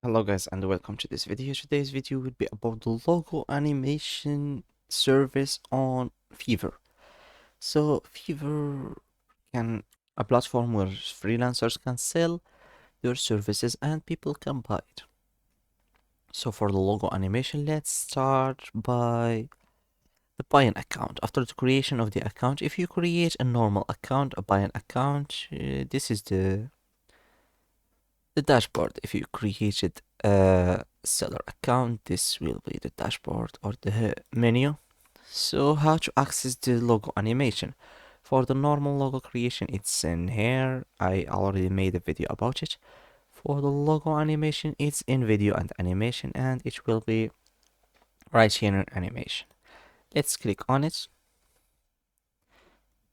Hello guys and welcome to this video. Today's video will be about the logo animation service on Fiverr. So Fiverr can a platform where freelancers can sell their services and people can buy it. So for the logo animation, let's start by the buy-in account. After the creation of the account, if you create a normal account, a buy-in account, this is the dashboard. If you created a seller account, this will be the dashboard or the menu. So how to access the logo animation? For the normal logo creation, it's in here. I already made a video about it. For the logo animation, it's in video and animation, and it will be right here in animation. Let's click on it.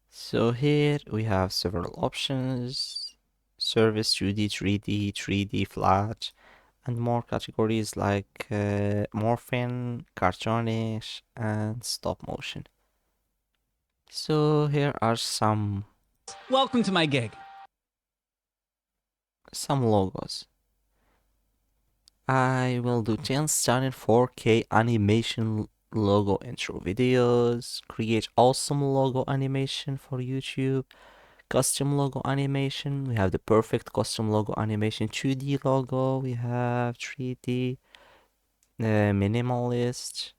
So here we have several options: service, 2D, 3D, 3D flat, and more categories like morphing, cartoonish, and stop motion. So here are Welcome to my gig. some logos. I will do 10 stunning 4K animation logo intro videos, create awesome logo animation for YouTube, custom logo animation. We have the perfect custom logo animation, 2D logo. We have 3D, minimalist,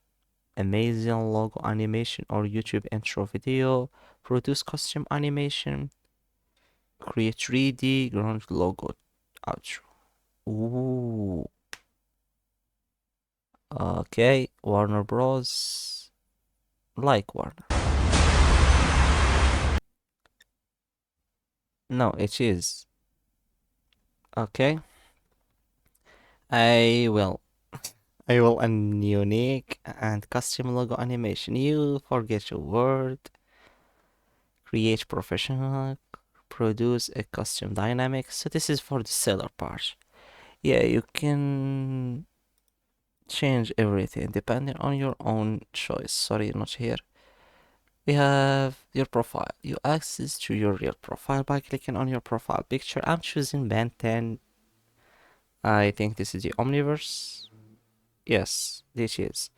amazing logo animation or YouTube intro video, produce custom animation, create 3D ground logo outro. Ooh. Okay, Warner Bros. Like Warner. No, it is. Okay. I will. I will a unique and custom logo animation. You forget your word. Create professional. Produce a custom dynamic. So this is for the seller part. Yeah, you can change everything depending on your own choice. Sorry, not here. We have your profile. You access to your real profile by clicking on your profile picture. I'm choosing Ben 10. I think this is the Omniverse. Yes, this is.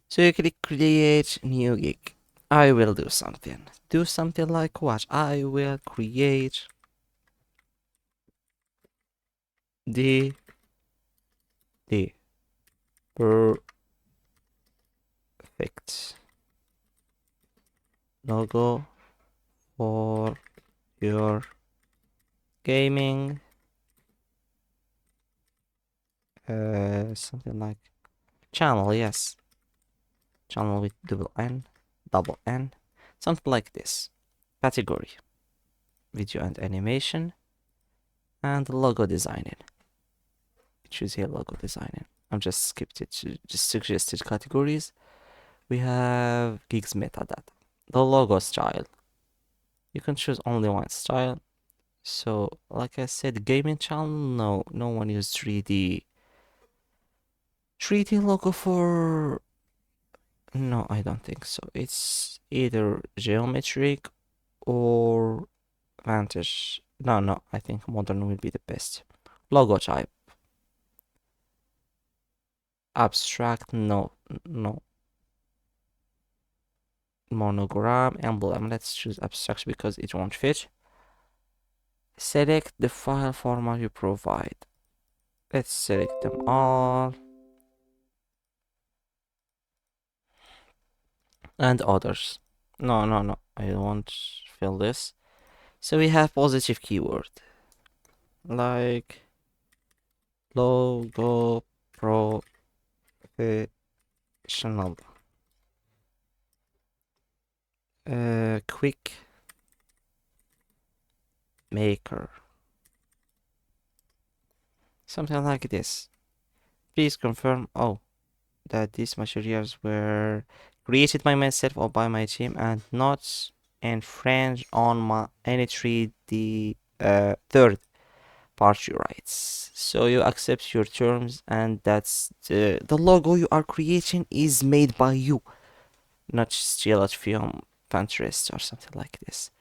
So you click create new gig. I will do something. Do something like what? I will create the the perfect logo for your gaming, something like channel. Yes, channel with double N, something like this. Category, video and animation, and logo designing. Choose here logo designing. I'm just skipped it to just suggested categories. We have gigs metadata, the logo style. You can choose only one style. So, like I said, gaming channel, no one uses 3D. 3D logo for... No, I don't think so. It's either geometric or vantage. No, I think modern will be the best. Logo type. Abstract, no. Monogram, emblem. Let's choose abstract because it won't fit. Select the file format you provide. Let's select them all. And others. No, I won't fill this. So we have positive keyword. Like logo professional. Quick maker. Something like this. Please confirm that these materials were created by myself or by my team and not infringe on any 3D third party rights. So you accept your terms, and that's the logo you are creating is made by you, not steal it from Pinterest or something like this.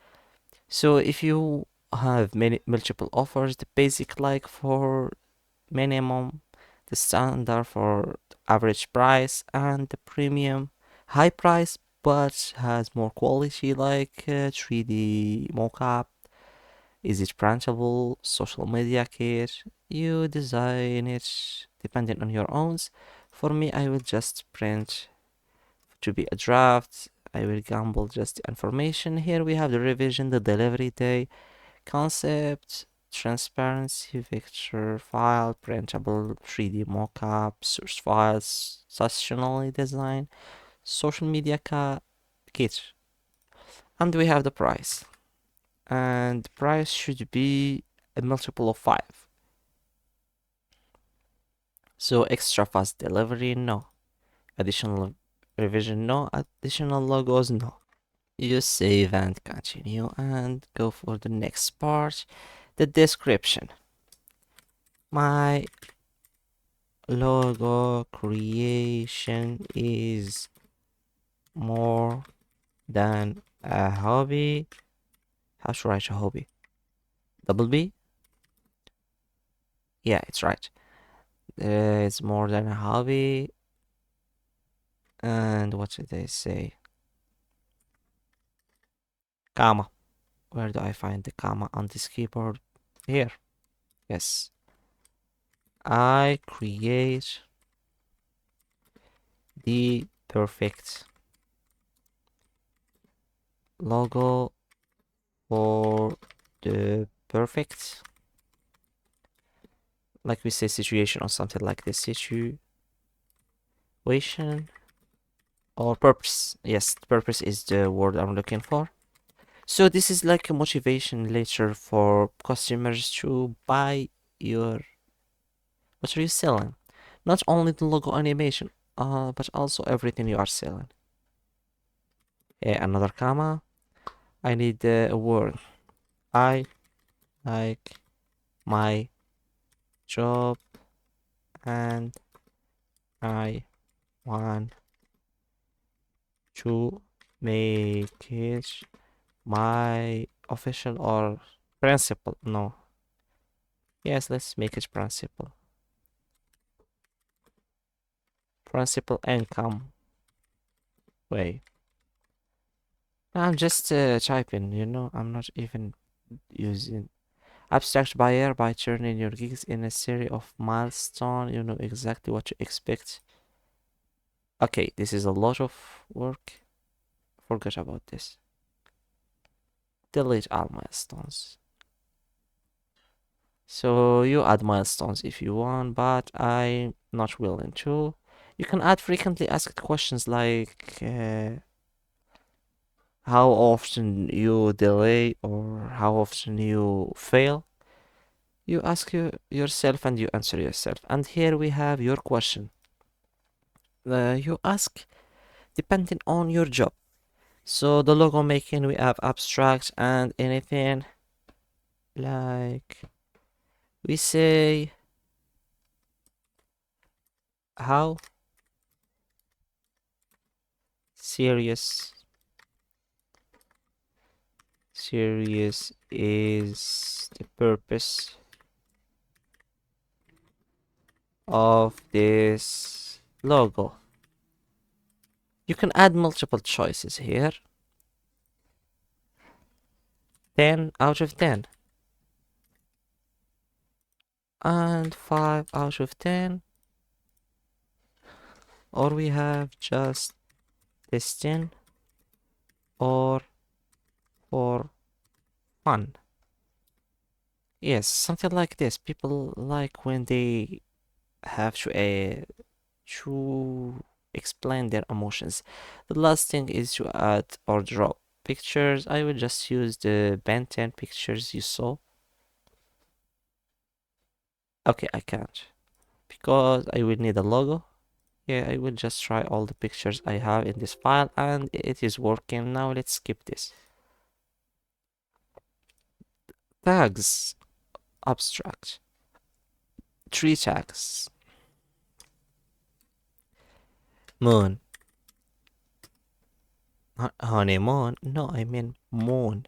So if you have multiple offers, the basic like for minimum, the standard for average price, and the premium high price but has more quality like 3D mockup. Is it printable? Social media kit? You design it depending on your owns. For me, I will just print to be a draft. I will gamble just the information. Here we have the revision, the delivery day, concept, transparency, picture file, printable, 3D mockup, source files, stationally design, social media kit. And we have the price. And the price should be a multiple of 5. So extra fast delivery, no. Additional revision, no. Additional logos, no. You save and continue and go for the next part, the description. My logo creation is more than a hobby. How should I write a hobby? Double B? Yeah, it's right. It's more than a hobby. And what should they say? Comma. Where do I find the comma on this keyboard? Here. Yes. I create the perfect logo for the perfect, like we say, situation or something like this. Situation or purpose. Yes, purpose is the word I'm looking for. So this is like a motivation later for customers to buy your, what are you selling? Not only the logo animation, but also everything you are selling. Another comma. I need a word. I like my job and I want to make it my official or principal. No. Yes, let's make it principal. Principal income. Wait. I'm just typing, I'm not even using abstract buyer by turning your gigs in a series of milestone. You know exactly what to expect. Okay, this is a lot of work. Forget about this. Delete all milestones. So you add milestones if you want, but I'm not willing to. You can add frequently asked questions like how often you delay or how often you fail. You ask yourself and you answer yourself. And here we have your question. You ask depending on your job. So the logo making, we have abstract and anything like we say how serious is the purpose of this logo. You can add multiple choices here. 10 out of 10 and 5 out of 10, or we have just this 10 or for fun. Yes, something like this. People like when they have to explain their emotions. The last thing is to add or draw pictures. I will just use the Ben 10 pictures you saw. Okay, I can't because I will need a logo. Yeah, I will just try all the pictures I have in this file and it is working. Now let's skip this. Tags, abstract, tree tags, moon, honeymoon. No, I mean moon.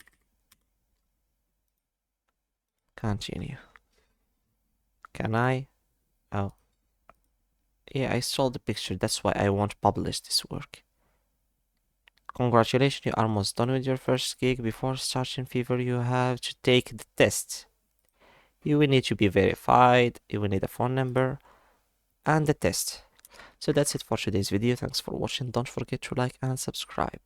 Continue. Can I? Oh, yeah, I saw the picture. That's why I want to publish this work. Congratulations, you are almost done with your first gig. Before starting Fiverr, you have to take the test. You will need to be verified, you will need a phone number, and the test. So that's it for today's video. Thanks for watching. Don't forget to like and subscribe.